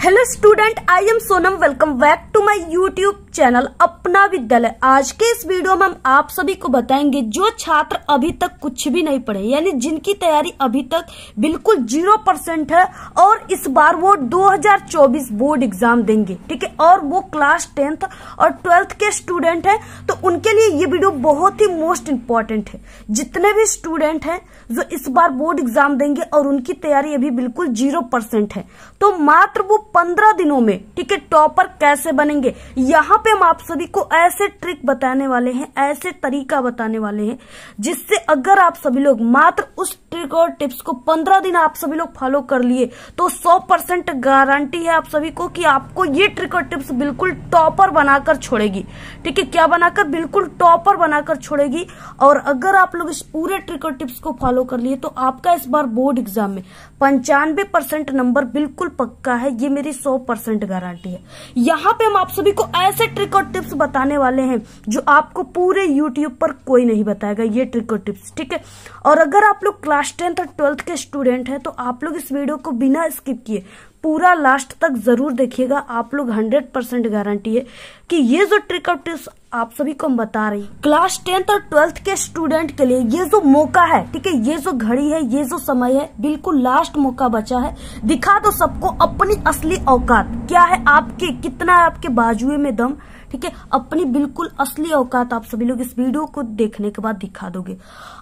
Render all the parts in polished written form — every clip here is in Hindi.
Hello student, I am Sonam. Welcome back to my YouTube channel Apna Vidyalaya. आज के इस वीडियो में हम आप सभी को बताएंगे जो छात्र अभी तक कुछ भी नहीं पढ़े, यानी जिनकी तैयारी अभी तक बिल्कुल 0% है और इस बार वो 2024 बोर्ड एग्जाम देंगे, ठीक है, और वो क्लास 10th और 12th के स्टूडेंट हैं, तो उनके लिए ये वीडियो बहुत ही मोस्ट इम्पोर्टेंट है। जितने भी स्टूडेंट हैं जो इस बार बोर्ड एग्जाम देंगे और उनकी तैयारी अभी बिल्कुल 0% है, तो मात्र वो 15 दिनों में, ठीक है, टॉपर कैसे बनेंगे, यहाँ पे हम आप सभी को ऐसे ट्रिक बताने वाले हैं, ऐसे तरीका बताने वाले हैं, जिससे अगर आप सभी लोग मात्र उस ट्रिक और टिप्स को 15 दिन आप सभी लोग फॉलो कर लिए तो 100% गारंटी है आप सभी को कि आपको ये ट्रिक और टिप्स बिल्कुल टॉपर बनाकर छोड़ेगी। ठीक है, क्या बनाकर? बिल्कुल टॉपर बनाकर छोड़ेगी। और अगर आप लोग इस पूरे ट्रिक और टिप्स को फॉलो कर लिए तो आपका इस बार बोर्ड एग्जाम में 95% नंबर बिल्कुल पक्का है, ये मेरी 100% गारंटी है। यहाँ पे हम आप सभी को ऐसे ट्रिक और टिप्स बताने वाले हैं जो आपको पूरे यूट्यूब पर कोई नहीं बताएगा, ये ट्रिक और टिप्स, ठीक है। और अगर आप लोग क्लास 10th और 12th के स्टूडेंट हैं तो आप लोग इस वीडियो को बिना स्किप किए पूरा लास्ट तक जरूर देखिएगा। आप लोग 100% गारंटी है कि ये जो ट्रिक और टिप्स आप सभी को हम बता रही क्लास 10th और 12th के स्टूडेंट के लिए ये जो मौका है, ठीक है, ये जो घड़ी है, ये जो समय है, बिल्कुल लास्ट मौका बचा है। दिखा दो सबको अपनी असली औकात क्या है, आपके कितना है आपके बाजुए में दम, ठीक है, अपनी बिल्कुल असली औकात आप सभी लोग इस वीडियो को देखने के बाद दिखा दोगे।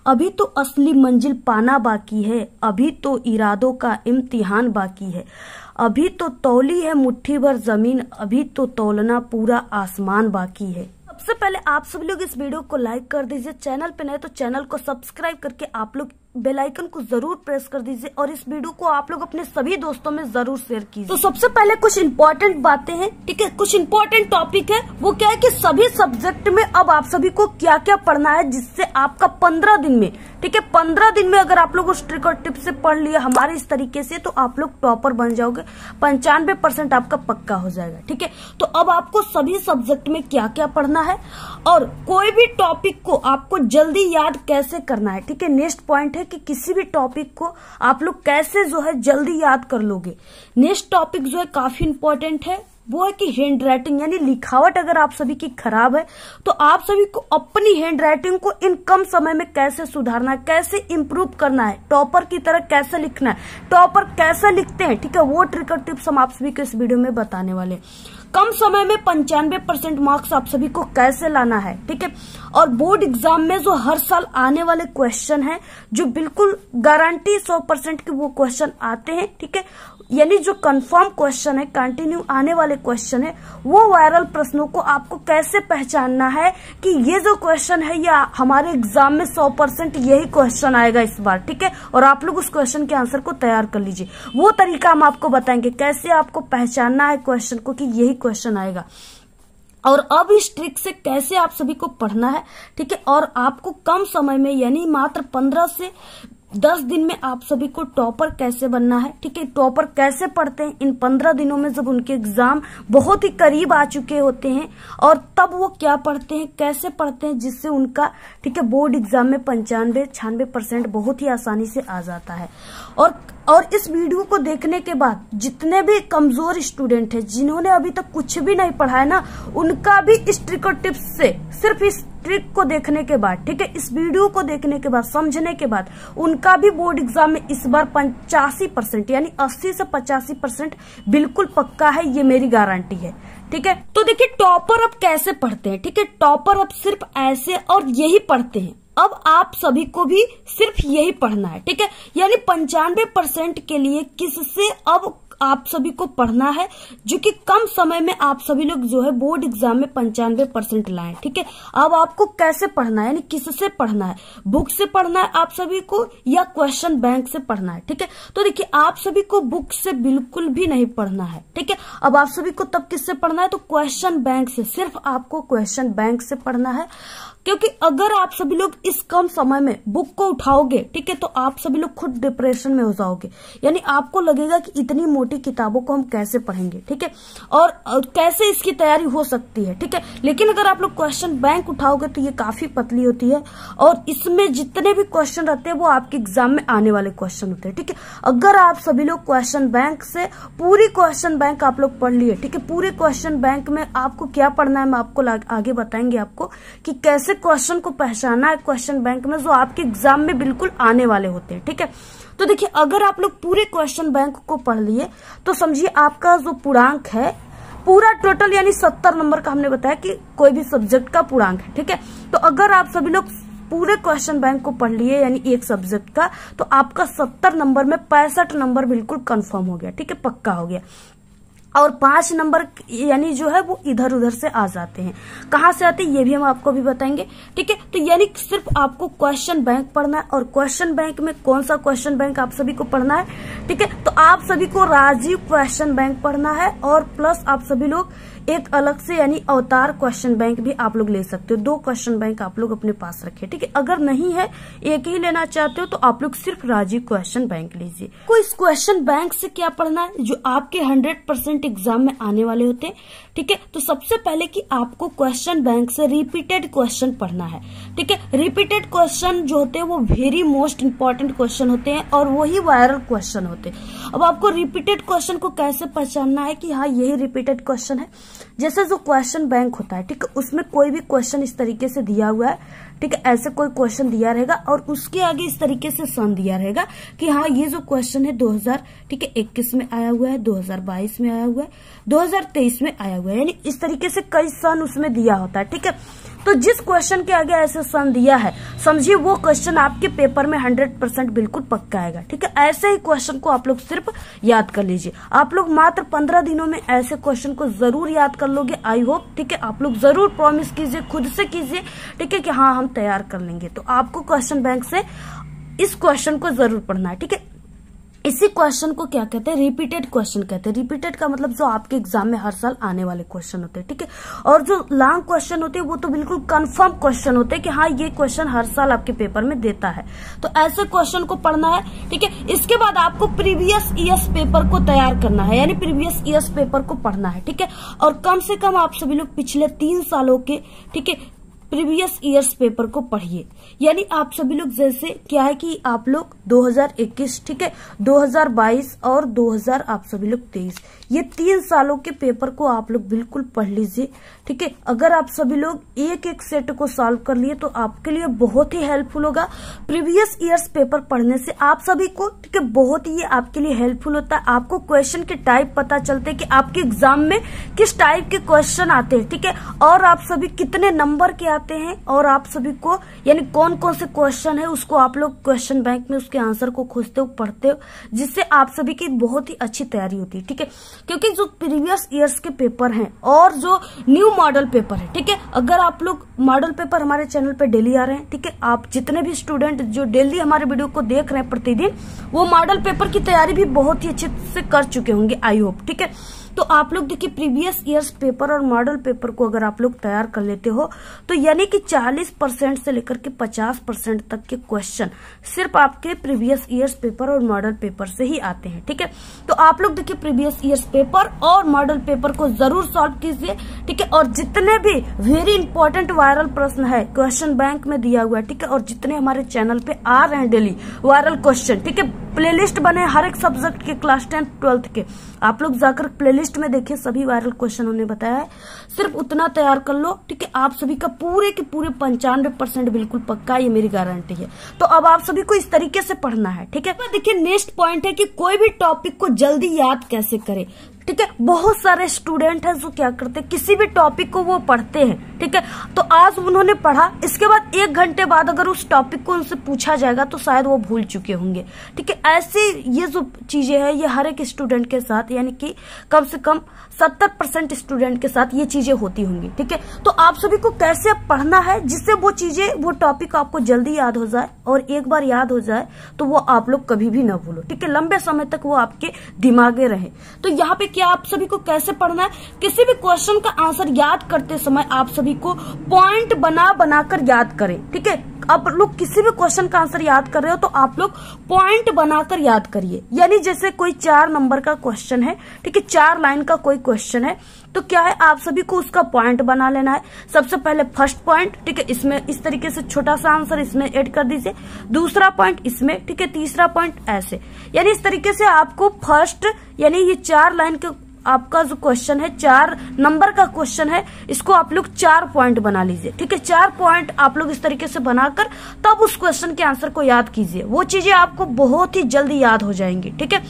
अभी तो असली मंजिल पाना बाकी है, अभी तो इरादों का इम्तिहान बाकी है, अभी तो तौली है मुट्ठी भर जमीन, अभी तो तौलना पूरा आसमान बाकी है। सबसे पहले आप सभी लोग इस वीडियो को लाइक कर दीजिए, चैनल पे नए तो चैनल को सब्सक्राइब करके आप लोग बेल आइकन को जरूर प्रेस कर दीजिए और इस वीडियो को आप लोग अपने सभी दोस्तों में जरूर शेयर कीजिए। तो सबसे पहले कुछ इंपॉर्टेंट बातें हैं, ठीक है, कुछ इंपॉर्टेंट टॉपिक है। वो क्या है कि सभी सब्जेक्ट में अब आप सभी को क्या क्या पढ़ना है, जिससे आपका 15 दिन में, ठीक है, 15 दिन में अगर आप लोग उस ट्रिक और टिप से पढ़ लिया हमारे इस तरीके से तो आप लोग टॉपर बन जाओगे, 95% आपका पक्का हो जाएगा, ठीक है। तो अब आपको सभी सब्जेक्ट में क्या क्या पढ़ना है और कोई भी टॉपिक को आपको जल्दी याद कैसे करना है, ठीक है। नेक्स्ट पॉइंट है कि किसी भी टॉपिक को आप लोग कैसे जो है जल्दी याद कर लोगे। नेक्स्ट टॉपिक जो है काफी इंपॉर्टेंट है, वो है कि हैंड राइटिंग, यानी लिखावट अगर आप सभी की खराब है तो आप सभी को अपनी हैंड राइटिंग को इन कम समय में कैसे सुधारना है, कैसे इंप्रूव करना है, टॉपर की तरह कैसे लिखना है, टॉपर कैसे लिखते हैं, ठीक है, वो ट्रिक और टिप्स हम आप सभी को इस वीडियो में बताने वाले हैं। कम समय में 95% मार्क्स आप सभी को कैसे लाना है, ठीक है। और बोर्ड एग्जाम में जो हर साल आने वाले क्वेश्चन हैं, जो बिल्कुल गारंटी 100% के वो क्वेश्चन आते हैं, ठीक है, यानी जो कंफर्म क्वेश्चन है, कंटिन्यू आने वाले क्वेश्चन है, वो वायरल प्रश्नों को आपको कैसे पहचानना है कि ये जो क्वेश्चन है या हमारे एग्जाम में 100% यही क्वेश्चन आएगा इस बार, ठीक है, और आप लोग उस क्वेश्चन के आंसर को तैयार कर लीजिए। वो तरीका हम आपको बताएंगे कैसे आपको पहचानना है क्वेश्चन को कि यही क्वेश्चन आएगा। और अब इस ट्रिक से कैसे आप सभी को पढ़ना है, ठीक है, और आपको कम समय में यानी मात्र 15 से 10 दिन में आप सभी को टॉपर कैसे बनना है, ठीक है। टॉपर कैसे पढ़ते हैं इन 15 दिनों में जब उनके एग्जाम बहुत ही करीब आ चुके होते हैं, और तब वो क्या पढ़ते हैं, कैसे पढ़ते हैं, जिससे उनका, ठीक है, बोर्ड एग्जाम में 95-96% बहुत ही आसानी से आ जाता है। और इस वीडियो को देखने के बाद जितने भी कमजोर स्टूडेंट हैं, जिन्होंने अभी तक कुछ भी नहीं पढ़ा है ना, उनका भी इस ट्रिक और टिप्स से, सिर्फ इस ट्रिक को देखने के बाद, ठीक है, इस वीडियो को देखने के बाद, समझने के बाद, उनका भी बोर्ड एग्जाम में इस बार 85% यानी 80 से 85% बिल्कुल पक्का है, ये मेरी गारंटी है, ठीक है। तो देखिए टॉपर अब कैसे पढ़ते हैं, ठीक है, टॉपर अब सिर्फ ऐसे और यही पढ़ते हैं। अब आप सभी को भी सिर्फ यही पढ़ना है, ठीक है, यानी 95% के लिए किससे अब आप सभी को पढ़ना है, जो कि कम समय में आप सभी लोग जो है बोर्ड एग्जाम में 95% लाएं, ठीक है। अब आपको कैसे पढ़ना है, यानी किससे पढ़ना है, बुक से पढ़ना है आप सभी को या क्वेश्चन बैंक से पढ़ना है, ठीक है। तो देखिए आप सभी को बुक से बिल्कुल भी नहीं पढ़ना है, ठीक है। अब आप सभी को तब किससे पढ़ना है, तो क्वेश्चन बैंक से, सिर्फ आपको क्वेश्चन बैंक से पढ़ना है। क्योंकि अगर आप सभी लोग इस कम समय में बुक को उठाओगे, ठीक है, तो आप सभी लोग खुद डिप्रेशन में हो जाओगे। यानी आपको लगेगा कि इतनी मोटी किताबों को हम कैसे पढ़ेंगे, ठीक है, और कैसे इसकी तैयारी हो सकती है, ठीक है। लेकिन अगर आप लोग क्वेश्चन बैंक उठाओगे तो ये काफी पतली होती है और इसमें जितने भी क्वेश्चन रहते हैं वो आपके एग्जाम में आने वाले क्वेश्चन होते हैं, ठीक है। अगर आप सभी लोग क्वेश्चन बैंक से पूरी क्वेश्चन बैंक आप लोग पढ़ लिए, ठीक है, पूरे क्वेश्चन बैंक में आपको क्या पढ़ना है मैं आपको आगे बताएंगे आपको कि कैसे क्वेश्चन को पहचाना है क्वेश्चन बैंक में जो आपके एग्जाम में बिल्कुल आने वाले होते हैं, ठीक है। तो देखिए, अगर आप लोग पूरे क्वेश्चन बैंक को पढ़ लिए तो समझिए आपका जो पूर्णांक है पूरा टोटल यानी 70 नंबर का हमने बताया कि कोई भी सब्जेक्ट का पूर्णांक है, ठीक है। तो अगर आप सभी लोग पूरे क्वेश्चन बैंक को पढ़ लिए यानी एक सब्जेक्ट का, तो आपका 70 नंबर में 65 नंबर बिल्कुल कंफर्म हो गया, ठीक है, पक्का हो गया। और 5 नंबर यानी जो है वो इधर उधर से आ जाते हैं। कहाँ से आते हैं ये भी हम आपको भी बताएंगे, ठीक है। तो यानी सिर्फ आपको क्वेश्चन बैंक पढ़ना है और क्वेश्चन बैंक में कौन सा क्वेश्चन बैंक आप सभी को पढ़ना है, ठीक है। तो आप सभी को राजीव क्वेश्चन बैंक पढ़ना है और प्लस आप सभी लोग एक अलग से यानी अवतार क्वेश्चन बैंक भी आप लोग ले सकते हो। 2 क्वेश्चन बैंक आप लोग अपने पास रखिए, ठीक है। अगर नहीं है एक ही लेना चाहते हो तो आप लोग सिर्फ राजीव क्वेश्चन बैंक लीजिए। को इस क्वेश्चन बैंक से क्या पढ़ना है जो आपके 100% एग्जाम में आने वाले होते हैं, ठीक है। तो सबसे पहले कि आपको क्वेश्चन बैंक से रिपीटेड क्वेश्चन पढ़ना है, ठीक है। रिपीटेड क्वेश्चन जो होते हैं वो वेरी मोस्ट इंपॉर्टेंट क्वेश्चन होते हैं और वही वायरल क्वेश्चन होते हैं। अब आपको रिपीटेड क्वेश्चन को कैसे पहचानना है कि हाँ यही रिपीटेड क्वेश्चन है। जैसे जो क्वेश्चन बैंक होता है, ठीक है, उसमें कोई भी क्वेश्चन इस तरीके से दिया हुआ है, ठीक है, ऐसे कोई क्वेश्चन दिया रहेगा और उसके आगे इस तरीके से सन दिया रहेगा कि हाँ ये जो क्वेश्चन है 2021 में आया हुआ है, 2022 में आया हुआ है, 2023 में आया हुआ है, यानी इस तरीके से कई सन उसमें दिया होता है, ठीक है। तो जिस क्वेश्चन के आगे ऐसे सन दिया है समझिए वो क्वेश्चन आपके पेपर में 100% बिल्कुल पक्का आएगा, ठीक है। ऐसे ही क्वेश्चन को आप लोग सिर्फ याद कर लीजिए। आप लोग मात्र 15 दिनों में ऐसे क्वेश्चन को जरूर याद कर लोगे, आई होप, ठीक है। आप लोग जरूर प्रॉमिस कीजिए, खुद से कीजिए, ठीक है, कि हाँ हम तैयार कर लेंगे। तो आपको क्वेश्चन बैंक से इस क्वेश्चन को जरूर पढ़ना है, ठीक है। इसी क्वेश्चन को क्या कहते हैं, रिपीटेड क्वेश्चन कहते हैं। रिपीटेड का मतलब जो आपके एग्जाम में हर साल आने वाले क्वेश्चन होते हैं, ठीक है। और जो लॉन्ग क्वेश्चन होते हैं वो तो बिल्कुल कंफर्म क्वेश्चन होते हैं कि हाँ ये क्वेश्चन हर साल आपके पेपर में देता है। तो ऐसे क्वेश्चन को पढ़ना है, ठीक है। इसके बाद आपको प्रीवियस ईयर्स पेपर को तैयार करना है यानी प्रीवियस ईयर्स पेपर को पढ़ना है, ठीक है। और कम से कम आप सभी लोग पिछले 3 सालों के, ठीक है, प्रीवियस ईयर्स पेपर को पढ़िए। यानी आप सभी लोग जैसे क्या है कि आप लोग 2021, ठीक है, 2022 और 2000 आप सभी लोग 23 ये 3 सालों के पेपर को आप लोग बिल्कुल पढ़ लीजिए, ठीक है। अगर आप सभी लोग एक एक सेट को सॉल्व कर लिए तो आपके लिए बहुत ही हेल्पफुल होगा। प्रीवियस ईयर्स पेपर पढ़ने से आप सभी को, ठीक है, बहुत ही आपके लिए हेल्पफुल होता है। आपको क्वेश्चन के टाइप पता चलते हैं कि आपके एग्जाम में किस टाइप के क्वेश्चन आते हैं, ठीक है, और आप सभी कितने नंबर के आते हैं और आप सभी को यानी कौन कौन से क्वेश्चन है उसको आप लोग क्वेश्चन बैंक में उसके आंसर को खोजते हो, पढ़ते हो, जिससे आप सभी की बहुत ही अच्छी तैयारी होती है, ठीक है। क्योंकि जो प्रीवियस ईयर्स के पेपर हैं और जो न्यू मॉडल पेपर है, ठीक है, अगर आप लोग मॉडल पेपर हमारे चैनल पे डेली आ रहे हैं, ठीक है, आप जितने भी स्टूडेंट जो डेली हमारे वीडियो को देख रहे हैं प्रतिदिन, वो मॉडल पेपर की तैयारी भी बहुत ही अच्छे से कर चुके होंगे, आई होप, ठीक है। तो आप लोग देखिए प्रीवियस ईयर्स पेपर और मॉडल पेपर को अगर आप लोग तैयार कर लेते हो तो यानी कि 40% से लेकर के 50% तक के क्वेश्चन सिर्फ आपके प्रीवियस ईयर्स पेपर और मॉडल पेपर से ही आते हैं, ठीक है। तो आप लोग देखिए प्रीवियस ईयर्स पेपर और मॉडल पेपर को जरूर सॉल्व कीजिए, ठीक है। और जितने भी वेरी इंपॉर्टेंट वायरल प्रश्न है क्वेश्चन बैंक में दिया हुआ है, ठीक है, और जितने हमारे चैनल पे आ रहे हैं डेली वायरल क्वेश्चन, ठीक है, प्लेलिस्ट बने हर एक सब्जेक्ट के क्लास 10th 12th के, आप लोग जाकर प्लेलिस्ट में देखिए सभी वायरल क्वेश्चन हमने बताया है, सिर्फ उतना तैयार कर लो, ठीक है। आप सभी का पूरे के पूरे 95% बिल्कुल पक्का, ये मेरी गारंटी है। तो अब आप सभी को इस तरीके से पढ़ना है, ठीक है। देखिए नेक्स्ट पॉइंट है कि कोई भी टॉपिक को जल्दी याद कैसे करें, ठीक है। बहुत सारे स्टूडेंट हैं जो क्या करते हैं, किसी भी टॉपिक को वो पढ़ते हैं, ठीक है, तो आज उन्होंने पढ़ा, इसके बाद 1 घंटे बाद अगर उस टॉपिक को उनसे पूछा जाएगा तो शायद वो भूल चुके होंगे, ठीक है। ऐसी ये जो चीजें हैं ये हर एक स्टूडेंट के साथ यानी कि कम से कम 70% स्टूडेंट के साथ ये चीजें होती होंगी, ठीक है। तो आप सभी को कैसे पढ़ना है जिससे वो चीजें, वो टॉपिक आपको जल्दी याद हो जाए और एक बार याद हो जाए तो वो आप लोग कभी भी ना भूलो, ठीक है, लंबे समय तक वो आपके दिमागे रहे। तो यहाँ पे देखिए आप सभी को कैसे पढ़ना है। किसी भी क्वेश्चन का आंसर याद करते समय आप सभी को पॉइंट बना बनाकर याद करें, ठीक है। आप लोग किसी भी क्वेश्चन का आंसर याद कर रहे हो तो आप लोग पॉइंट बनाकर याद करिए। यानी जैसे कोई 4 नंबर का क्वेश्चन है, ठीक है, 4 लाइन का कोई क्वेश्चन है, तो क्या है आप सभी को उसका पॉइंट बना लेना है। सबसे पहले फर्स्ट पॉइंट, ठीक है, इसमें इस तरीके से छोटा सा आंसर इसमें ऐड कर दीजिए, दूसरा पॉइंट इसमें, ठीक है, तीसरा पॉइंट ऐसे। यानी इस तरीके से आपको फर्स्ट यानी ये 4 लाइन के आपका जो क्वेश्चन है 4 नंबर का क्वेश्चन है, इसको आप लोग 4 पॉइंट बना लीजिए, ठीक है। 4 पॉइंट आप लोग इस तरीके से बनाकर तब उस क्वेश्चन के आंसर को याद कीजिए। वो चीजें आपको बहुत ही जल्दी याद हो जाएंगी, ठीक है,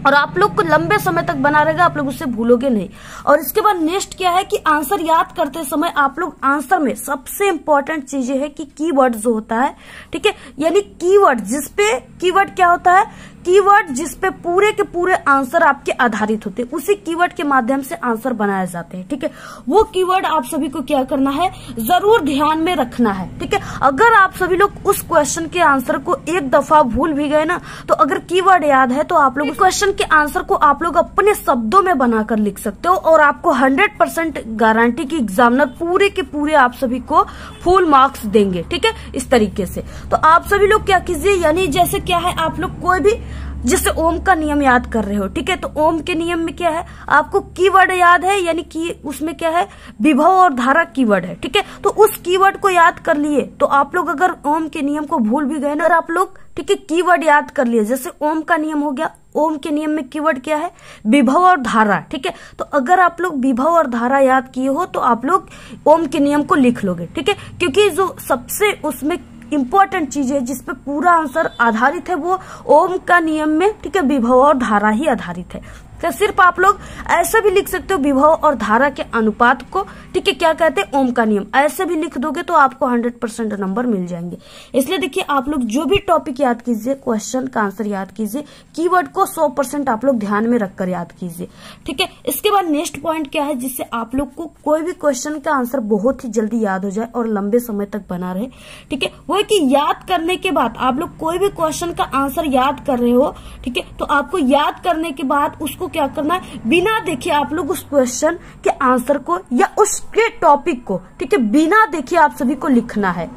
और आप लोग को लंबे समय तक बना रहेगा, आप लोग उससे भूलोगे नहीं। और इसके बाद नेक्स्ट क्या है कि आंसर याद करते समय आप लोग आंसर में सबसे इंपॉर्टेंट चीजें है कि कीवर्ड जो होता है, ठीक है, यानी कीवर्ड जिसपे कीवर्ड क्या होता है, कीवर्ड जिसपे पूरे के पूरे आंसर आपके आधारित होते हैं, उसी कीवर्ड के माध्यम से आंसर बनाए जाते हैं, ठीक है। वो कीवर्ड आप सभी को क्या करना है, जरूर ध्यान में रखना है, ठीक है। अगर आप सभी लोग उस क्वेश्चन के आंसर को एक दफा भूल भी गए ना, तो अगर कीवर्ड याद है तो आप लोग क्वेश्चन के आंसर को आप लोग अपने शब्दों में बनाकर लिख सकते हो और आपको 100% गारंटी की एग्जामिनर पूरे के पूरे आप सभी को फुल मार्क्स देंगे, ठीक है, इस तरीके से। तो आप सभी लोग क्या कीजिए, यानी जैसे क्या है आप लोग कोई भी जैसे ओम का नियम याद कर रहे हो, ठीक है, तो ओम के नियम में क्या है आपको कीवर्ड याद है, यानी कि उसमें क्या है विभव और धारा कीवर्ड है, ठीक है। तो उस कीवर्ड को याद कर लिए तो आप लोग अगर ओम के नियम को भूल भी गए ना, अगर आप लोग, ठीक है, कीवर्ड याद कर लिए, जैसे ओम का नियम हो गया, ओम के नियम में कीवर्ड क्या है विभव और धारा, ठीक है। तो अगर आप लोग विभव और धारा याद किए हो तो आप लोग ओम के नियम को लिख लोगे, ठीक है, क्योंकि जो सबसे उसमें इंपॉर्टेंट चीज है जिसपे पूरा आंसर आधारित है वो ओम का नियम में, ठीक है, विभव और धारा ही आधारित है। तो सिर्फ आप लोग ऐसे भी लिख सकते हो विभव और धारा के अनुपात को, ठीक है, क्या कहते हैं ओम का नियम, ऐसे भी लिख दोगे तो आपको 100% नंबर मिल जाएंगे। इसलिए देखिए आप लोग जो भी टॉपिक याद कीजिए, क्वेश्चन का आंसर याद कीजिए, कीवर्ड को 100% आप लोग ध्यान में रखकर याद कीजिए, ठीक है। इसके बाद नेक्स्ट पॉइंट क्या है, जिससे आप लोग को कोई भी क्वेश्चन का आंसर बहुत ही जल्दी याद हो जाए और लंबे समय तक बना रहे, ठीक है, वो है कि याद करने के बाद आप लोग कोई भी क्वेश्चन का आंसर याद कर रहे हो, ठीक है, तो आपको याद करने के बाद उसको क्या करना है, बिना देखे आप लोग उस क्वेश्चन के आंसर को या उसके टॉपिक को, ठीक है, बिना देखे आप सभी को लिखना है।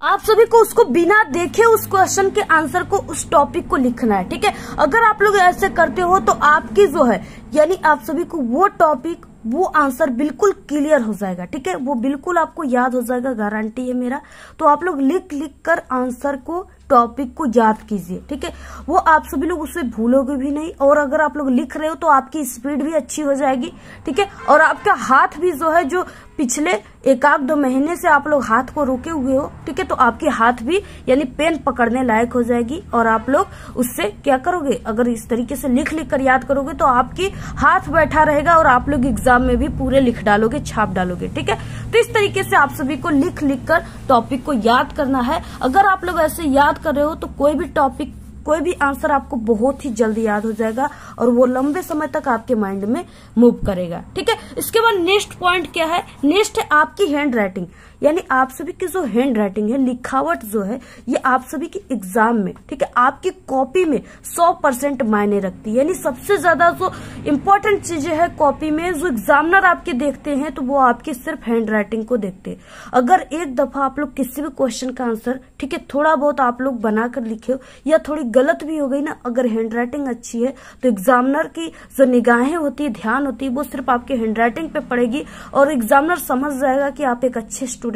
आप सभी को उसको बिना देखे उस क्वेश्चन के आंसर को, उस टॉपिक को लिखना है, ठीक है। अगर आप लोग ऐसे करते हो तो आपकी जो है यानी आप सभी को वो टॉपिक, वो आंसर बिल्कुल क्लियर हो जाएगा, ठीक है, वो बिल्कुल आपको याद हो जाएगा, गारंटी है मेरा। तो आप लोग लिख लिख कर आंसर को, टॉपिक को याद कीजिए, ठीक है, वो आप सभी लोग उसे भूलोगे भी नहीं। और अगर आप लोग लिख रहे हो तो आपकी स्पीड भी अच्छी हो जाएगी, ठीक है, और आपका हाथ भी जो है, जो पिछले 1-2 महीने से आप लोग हाथ को रोके हुए हो, ठीक है, तो आपकी हाथ भी यानी पेन पकड़ने लायक हो जाएगी और आप लोग उससे क्या करोगे, अगर इस तरीके से लिख लिख कर याद करोगे तो आपकी हाथ बैठा रहेगा और आप लोग एग्जाम में भी पूरे लिख डालोगे, छाप डालोगे, ठीक है। तो इस तरीके से आप सभी को लिख लिख कर टॉपिक को याद करना है। अगर आप लोग ऐसे याद कर रहे हो तो कोई भी टॉपिक, कोई भी आंसर आपको बहुत ही जल्दी याद हो जाएगा और वो लंबे समय तक आपके माइंड में मूव करेगा, ठीक है। इसके बाद नेक्स्ट पॉइंट क्या है, नेक्स्ट है आपकी हैंड राइटिंग, यानी आप सभी की जो हैंड राइटिंग है, लिखावट जो है, ये आप सभी की एग्जाम में, ठीक है, आपकी कॉपी में 100% मायने रखती है। यानी सबसे ज्यादा जो इम्पोर्टेंट चीजें है कॉपी में, जो एग्जामिनर आपके देखते हैं तो वो आपकी सिर्फ हैंड राइटिंग को देखते हैं। अगर एक दफा आप लोग किसी भी क्वेश्चन का आंसर, ठीक है, थोड़ा बहुत आप लोग बनाकर लिखे हो या थोड़ी गलत भी हो गई ना, अगर हैंड राइटिंग अच्छी है तो एग्जामिनर की जो निगाहें होती है, ध्यान होती है, वो सिर्फ आपके हैंड राइटिंग पे पड़ेगी और एग्जामिनर समझ जाएगा कि आप एक अच्छे स्टूडेंट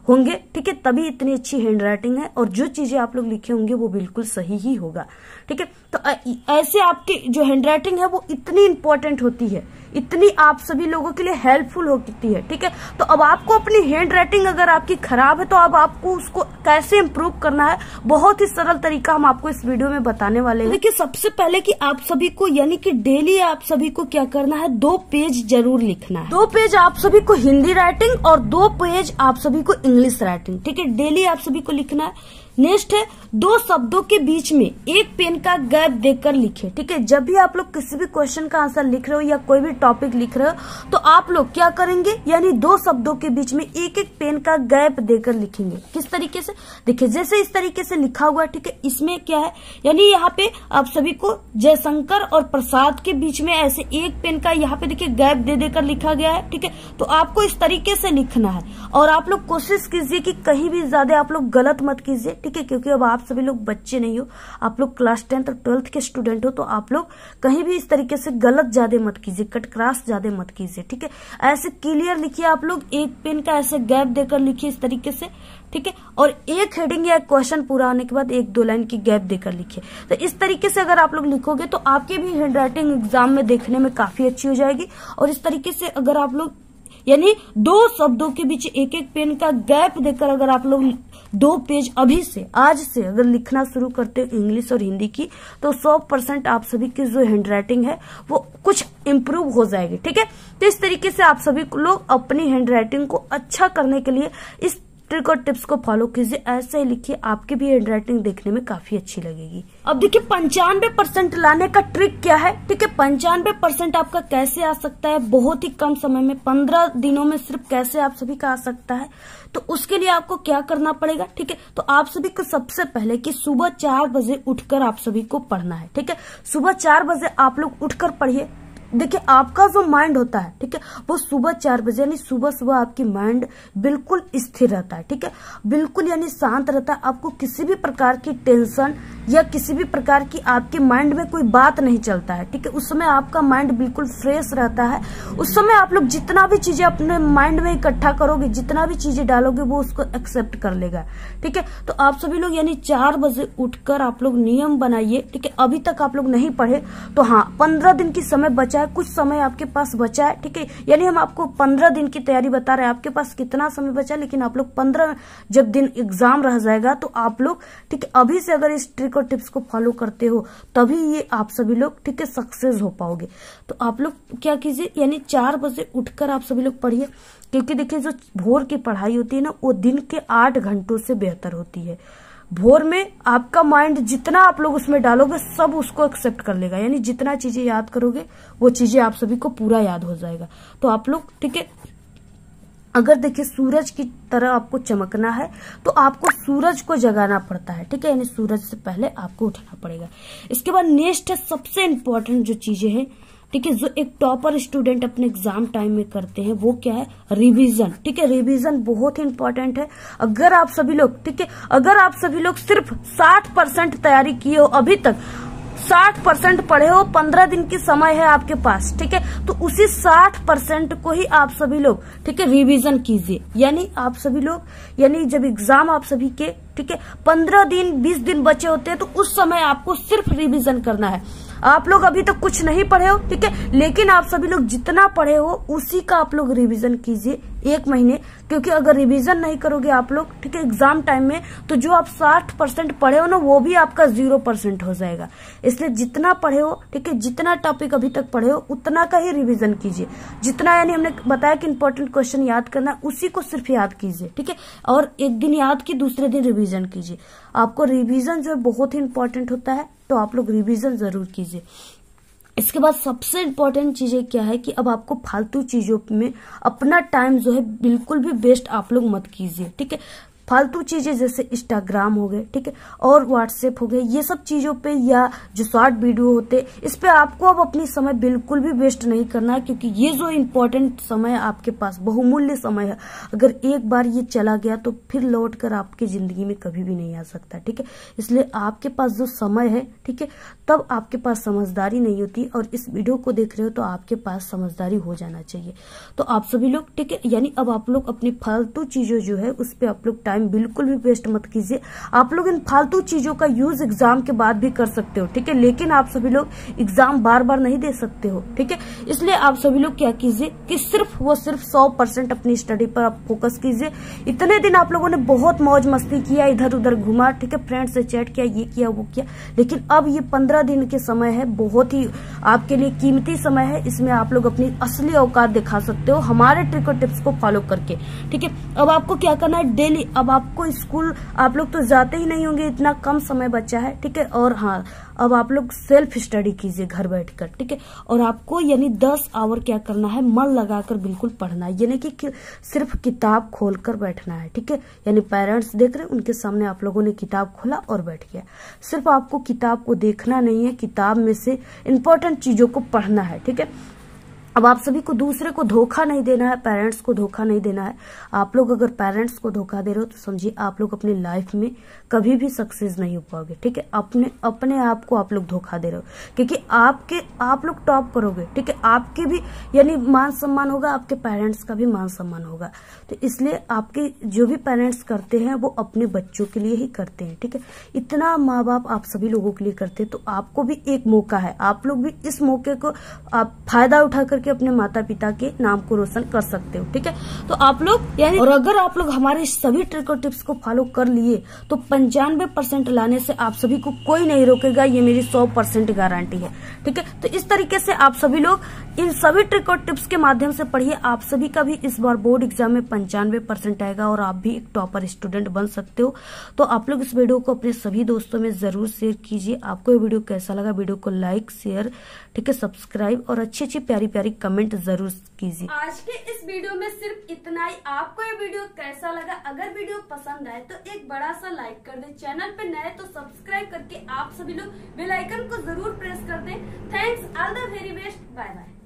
होंगे, ठीक है, तभी इतनी अच्छी हैंड राइटिंग है और जो चीजें आप लोग लिखे होंगे वो बिल्कुल सही ही होगा, ठीक है। तो ऐसे आपकी जो हैंड राइटिंग है वो इतनी इंपॉर्टेंट होती है, इतनी आप सभी लोगों के लिए हेल्पफुल होती है, ठीक है। तो अब आपको अपनी हैंड राइटिंग अगर आपकी खराब है तो अब आपको उसको कैसे इम्प्रूव करना है, बहुत ही सरल तरीका हम आपको इस वीडियो में बताने वाले हैं। देखिए सबसे पहले कि आप सभी को यानी कि डेली आप सभी को क्या करना है, 2 पेज जरूर लिखना है। 2 पेज आप सभी को हिंदी राइटिंग और 2 पेज आप सभी को इंग्लिश राइटिंग, ठीक है, डेली आप सभी को लिखना है। नेक्स्ट है, दो शब्दों के बीच में एक पेन का गैप देकर लिखे। ठीक है, जब भी आप लोग किसी भी क्वेश्चन का आंसर लिख रहे हो या कोई भी टॉपिक लिख रहे हो तो आप लोग क्या करेंगे, यानी दो शब्दों के बीच में एक एक पेन का गैप देकर लिखेंगे। किस तरीके से, देखिए जैसे इस तरीके से लिखा हुआ है। ठीक है, इसमें क्या है, यानी यहाँ पे आप सभी को जयशंकर और प्रसाद के बीच में ऐसे एक पेन का यहाँ पे देखिए गैप दे देकर लिखा गया है। ठीक है, तो आपको इस तरीके से लिखना है और आप लोग कोशिश कीजिए कि कहीं भी ज्यादा आप लोग गलत मत कीजिए। ठीक है, क्योंकि अब आप सभी लोग बच्चे नहीं हो, आप लोग क्लास 10th और 12th के स्टूडेंट हो, तो आप लोग कहीं भी इस तरीके से गलत ज्यादा मत कीजिए, कट क्रॉस ज्यादा मत कीजिए। ठीक है, ऐसे क्लियर लिखिए, आप लोग एक पेन का ऐसे गैप देकर लिखिए इस तरीके से। ठीक है, और एक हेडिंग या क्वेश्चन पूरा होने के बाद एक दो लाइन की गैप देकर लिखिए। तो इस तरीके से अगर आप लोग लिखोगे तो आपके भी हैंडराइटिंग एग्जाम में देखने में काफी अच्छी हो जाएगी। और इस तरीके से अगर आप लोग यानी दो शब्दों के बीच एक एक पेन का गैप देकर अगर आप लोग 2 पेज अभी से आज से अगर लिखना शुरू करते हो इंग्लिश और हिंदी की, तो 100% आप सभी की जो हैंडराइटिंग है वो कुछ इम्प्रूव हो जाएगी। ठीक है, तो इस तरीके से आप सभी लोग अपनी हैंडराइटिंग को अच्छा करने के लिए इस ट्रिक और टिप्स को फॉलो कीजिए, ऐसे ही लिखिए, आपकी भी हैंडराइटिंग देखने में काफी अच्छी लगेगी। अब देखिए 95% लाने का ट्रिक क्या है। ठीक है, 95% आपका कैसे आ सकता है, बहुत ही कम समय में 15 दिनों में सिर्फ कैसे आप सभी का आ सकता है। तो उसके लिए आपको क्या करना पड़ेगा। ठीक है, तो आप सभी को सबसे पहले कि सुबह 4 बजे उठकर आप सभी को पढ़ना है। ठीक है, सुबह 4 बजे आप लोग उठकर पढ़िए। देखिए आपका जो माइंड होता है, ठीक है, वो सुबह 4 बजे यानी सुबह सुबह आपकी माइंड बिल्कुल स्थिर रहता है। ठीक है, बिल्कुल यानी शांत रहता है, आपको किसी भी प्रकार की टेंशन या किसी भी प्रकार की आपके माइंड में कोई बात नहीं चलता है। ठीक है, उस समय आपका माइंड बिल्कुल फ्रेश रहता है। उस समय आप लोग जितना भी चीजें अपने माइंड में इकट्ठा करोगे, जितना भी चीजें डालोगे, वो उसको एक्सेप्ट कर लेगा। ठीक है, तो आप सभी लोग यानी 4 बजे उठकर आप लोग नियम बनाइए। ठीक है, अभी तक आप लोग नहीं पढ़े तो हाँ 15 दिन की समय बचा, कुछ समय आपके पास बचा है। ठीक है, यानी हम आपको 15 दिन की तैयारी बता रहे हैं, आपके पास कितना समय बचा, लेकिन आप लोग 15 जब दिन एग्जाम रह जाएगा तो आप लोग ठीक है अभी से अगर इस ट्रिक और टिप्स को फॉलो करते हो तभी ये आप सभी लोग ठीक है सक्सेस हो पाओगे। तो आप लोग क्या कीजिए, यानी 4 बजे उठकर आप सभी लोग पढ़िए, क्योंकि देखिए जो भोर की पढ़ाई होती है ना वो दिन के 8 घंटों से बेहतर होती है। भोर में आपका माइंड जितना आप लोग उसमें डालोगे सब उसको एक्सेप्ट कर लेगा, यानी जितना चीजें याद करोगे वो चीजें आप सभी को पूरा याद हो जाएगा। तो आप लोग ठीक है, अगर देखिए सूरज की तरह आपको चमकना है तो आपको सूरज को जगाना पड़ता है। ठीक है, यानी सूरज से पहले आपको उठना पड़ेगा। इसके बाद नेक्स्ट है सबसे इम्पोर्टेंट जो चीजें हैं, ठीक है, जो एक टॉपर स्टूडेंट अपने एग्जाम टाइम में करते हैं, वो क्या है, रिवीजन। ठीक है, रिवीजन बहुत ही इंपॉर्टेंट है। अगर आप सभी लोग ठीक है, अगर आप सभी लोग सिर्फ 60% तैयारी किए हो, अभी तक 60% पढ़े हो, 15 दिन की समय है आपके पास। ठीक है, तो उसी 60% को ही आप सभी लोग ठीक है रिवीजन कीजिए। यानी आप सभी लोग यानी जब एग्जाम आप सभी के ठीक है 15 दिन 20 दिन बचे होते हैं तो उस समय आपको सिर्फ रिवीजन करना है। आप लोग अभी तक कुछ नहीं पढ़े हो, ठीक है, लेकिन आप सभी लोग जितना पढ़े हो उसी का आप लोग रिवीजन कीजिए 1 महीने, क्योंकि अगर रिवीजन नहीं करोगे आप लोग ठीक है एग्जाम टाइम में तो जो आप 60% पढ़े हो ना वो भी आपका 0% हो जाएगा। इसलिए जितना पढ़े हो ठीक है, जितना टॉपिक अभी तक पढ़े हो उतना का ही रिवीजन कीजिए। जितना यानी हमने बताया कि इंपॉर्टेंट क्वेश्चन याद करना उसी को सिर्फ याद कीजिए। ठीक है, और एक दिन याद की दूसरे दिन रिवीजन कीजिए। आपको रिवीजन जो है बहुत ही इंपॉर्टेंट होता है, तो आप लोग रिवीजन जरूर कीजिए। इसके बाद सबसे इम्पोर्टेंट चीजें क्या है कि अब आपको फालतू चीजों में अपना टाइम जो है बिल्कुल भी वेस्ट आप लोग मत कीजिए। ठीक है, फालतू चीजें जैसे इंस्टाग्राम हो गए ठीक है और व्हाट्सएप हो गए, ये सब चीजों पे या जो शॉर्ट वीडियो होते इस पे आपको अब अपनी समय बिल्कुल भी वेस्ट नहीं करना है, क्योंकि ये जो इम्पोर्टेंट समय है आपके पास बहुमूल्य समय है, अगर एक बार ये चला गया तो फिर लौट कर आपकी जिंदगी में कभी भी नहीं आ सकता। ठीक है, इसलिए आपके पास जो समय है ठीक है तब आपके पास समझदारी नहीं होती, और इस वीडियो को देख रहे हो तो आपके पास समझदारी हो जाना चाहिए। तो आप सभी लोग ठीक है, यानी अब आप लोग अपनी फालतू चीजों जो है उस पर आप लोग टाइम बिल्कुल भी वेस्ट मत कीजिए। आप लोग इन फालतू चीजों का यूज एग्जाम के बाद भी कर सकते हो। ठीक है, लेकिन आप सभी लोग एग्जाम बार बार नहीं दे सकते हो। ठीक है, इसलिए आप सभी लोग क्या कीजिए कि सिर्फ 100% अपनी स्टडी पर आप फोकस कीजिए। इतने दिन आप लोगों ने बहुत मौज मस्ती किया, इधर उधर घुमा, ठीक है, फ्रेंड से चैट किया, ये किया वो किया, लेकिन अब ये 15 दिन के समय है, बहुत ही आपके लिए कीमती समय है। इसमें आप लोग अपनी असली औकात दिखा सकते हो हमारे ट्रिक और टिप्स को फॉलो करके। ठीक है, अब आपको क्या करना है, डेली अब अब आपको स्कूल आप लोग तो जाते ही नहीं होंगे, इतना कम समय बचा है, ठीक है। और हाँ, अब आप लोग सेल्फ स्टडी कीजिए घर बैठकर, ठीक है। और आपको यानी 10 आवर क्या करना है, मन लगाकर बिल्कुल पढ़ना है, यानी कि सिर्फ किताब खोलकर बैठना है, ठीक है। यानी पेरेंट्स देख रहे हैं, उनके सामने आप लोगों ने किताब खोला और बैठ गया। सिर्फ आपको किताब को देखना नहीं है, किताब में से इंपॉर्टेंट चीजों को पढ़ना है, ठीक है। अब आप सभी को दूसरे को धोखा नहीं देना है, पेरेंट्स को धोखा नहीं देना है। आप लोग अगर पेरेंट्स को धोखा दे रहे हो तो समझिए आप लोग अपनी लाइफ में कभी भी सक्सेस नहीं हो पाओगे, ठीक है। अपने आप को आप लोग धोखा दे रहे हो, क्योंकि आप लोग टॉप करोगे, ठीक है। आपके भी यानी मान सम्मान होगा, आपके पेरेंट्स का भी मान सम्मान होगा। तो इसलिए आपके जो भी पेरेंट्स करते हैं वो अपने बच्चों के लिए ही करते हैं, ठीक है। इतना माँ बाप आप सभी लोगों के लिए करते हैं, तो आपको भी एक मौका है, आप लोग भी इस मौके को आप फायदा उठा करके अपने माता पिता के नाम को रोशन कर सकते हो, ठीक है। तो आप लोग यानी, और अगर आप लोग हमारे सभी ट्रिक और टिप्स को फॉलो कर लिए तो 95% लाने से आप सभी को कोई नहीं रोकेगा, ये मेरी 100% गारंटी है, ठीक है। तो इस तरीके से आप सभी लोग इन सभी ट्रिक और टिप्स के माध्यम से पढ़िए, आप सभी का भी इस बार बोर्ड एग्जाम में 95% आएगा और आप भी एक टॉपर स्टूडेंट बन सकते हो। तो आप लोग इस वीडियो को अपने सभी दोस्तों में जरूर शेयर कीजिए। आपको ये वीडियो कैसा लगा, वीडियो को लाइक शेयर, ठीक है, सब्सक्राइब और अच्छी अच्छी प्यारी प्यारी कमेंट जरूर कीजिए। आज के इस वीडियो में सिर्फ इतना ही। आपको ये वीडियो कैसा लगा, अगर वीडियो पसंद आए तो एक बड़ा सा लाइक कर दें, चैनल पे नए तो सब्सक्राइब करके आप सभी लोग बेल आइकन को जरूर प्रेस कर दें। Thanks, all the very best, bye bye.